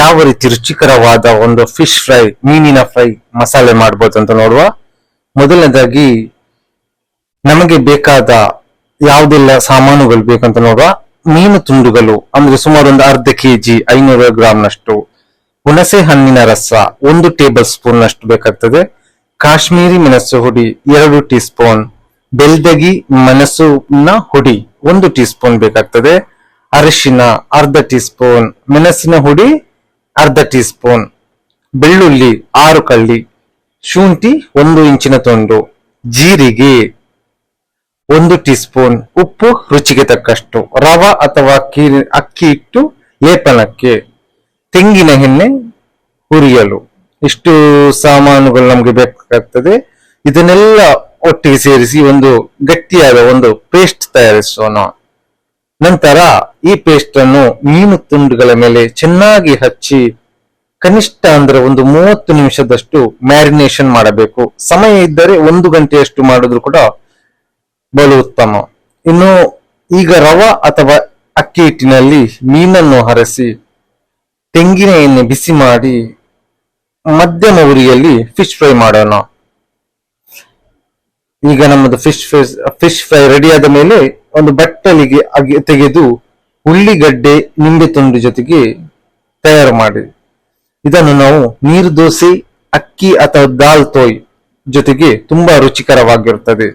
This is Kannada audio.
ಯಾವ ರೀತಿ ರುಚಿಕರವಾದ ಒಂದು ಫಿಶ್ ಫ್ರೈ, ಮೀನಿನ ಫ್ರೈ ಮಸಾಲೆ ಮಾಡಬಹುದು ಅಂತ ನೋಡುವ. ಮೊದಲನೇದಾಗಿ ನಮಗೆ ಬೇಕಾದ ಯಾವುದೆಲ್ಲ ಸಾಮಾನುಗಳು ಬೇಕಂತ ನೋಡುವ. ಮೀನು ತುಂಡುಗಳು ಅಂದ್ರೆ ಸುಮಾರು ಒಂದು ಅರ್ಧ ಕೆಜಿ 500 ಗ್ರಾಂನಷ್ಟು. ಹುಣಸೆ ಹಣ್ಣಿನ ರಸ 1 ಟೇಬಲ್ ಸ್ಪೂನ್ ನಷ್ಟು ಬೇಕಾಗ್ತದೆ. ಕಾಶ್ಮೀರಿ ಮೆಣಸು ಹುಡಿ 2 ಟೀ ಸ್ಪೂನ್. ಬೆಳ್ದಗಿ ಮೆಣಸಿನ ಹುಡಿ 1 ಟೀ ಸ್ಪೂನ್ ಬೇಕಾಗ್ತದೆ. ಅರಿಶಿನ ಅರ್ಧ ಟೀ ಸ್ಪೂನ್. ಮೆಣಸಿನ ಹುಡಿ ಅರ್ಧ ಟೀ ಸ್ಪೂನ್. ಬೆಳ್ಳುಳ್ಳಿ 6 ಕಳ್ಳಿ. ಶುಂಠಿ 1 ಇಂಚಿನ ತುಂಡು. ಜೀರಿಗೆ 1 ಟೀ ಸ್ಪೂನ್. ಉಪ್ಪು ರುಚಿಗೆ ತಕ್ಕಷ್ಟು. ರವ ಅಥವಾ ಅಕ್ಕಿ ಹಿಟ್ಟು ಲೇಪನಕ್ಕೆ. ತೆಂಗಿನ ಎಣ್ಣೆ ಹುರಿಯಲು. ಇಷ್ಟು ಸಾಮಾನುಗಳು ನಮಗೆ ಬೇಕಾಗ್ತದೆ. ಇದನ್ನೆಲ್ಲ ಒಟ್ಟಿಗೆ ಸೇರಿಸಿ ಒಂದು ಗಟ್ಟಿಯಾದ ಒಂದು ಪೇಸ್ಟ್ ತಯಾರಿಸೋಣ. ನಂತರ ಈ ಪೇಸ್ಟ್ ಅನ್ನು ಮೀನು ತುಂಡುಗಳ ಮೇಲೆ ಚೆನ್ನಾಗಿ ಹಚ್ಚಿ ಕನಿಷ್ಠ ಅಂದ್ರೆ ಒಂದು 30 ನಿಮಿಷದಷ್ಟು ಮ್ಯಾರಿನೇಷನ್ ಮಾಡಬೇಕು. ಸಮಯ ಇದ್ದರೆ 1 ಗಂಟೆಯಷ್ಟು ಮಾಡಿದ್ರು ಕೂಡ ಬಲು ಉತ್ತಮ. ಇನ್ನು ಈಗ ರವ ಅಥವಾ ಅಕ್ಕಿ ಹಿಟ್ಟಿನಲ್ಲಿ ಮೀನನ್ನು ಹರಸಿ ತೆಂಗಿನ ಎಣ್ಣೆ ಬಿಸಿ ಮಾಡಿ ಮಧ್ಯಮ ಉರಿಯಲ್ಲಿ ಫಿಶ್ ಫ್ರೈ ಮಾಡೋಣ. ಈಗ ನಮ್ಮದು ಫಿಶ್ ಫ್ರೈ ರೆಡಿ ಆದ ಮೇಲೆ ಒಂದು ಬಟ್ಟಲಿಗೆ ತೆಗೆದು ಉಳ್ಳಿಗಡ್ಡೆ, ನಿಂಬೆ ತುಂಡು ಜೊತೆಗೆ ತಯಾರು ಮಾಡಿ ಇದನ್ನು ನಾವು ನೀರು ದೋಸೆ, ಅಕ್ಕಿ ಅಥವಾ ದಾಲ್ ತೋಯ್ ಜೊತೆಗೆ ತುಂಬಾ ರುಚಿಕರವಾಗಿರುತ್ತದೆ.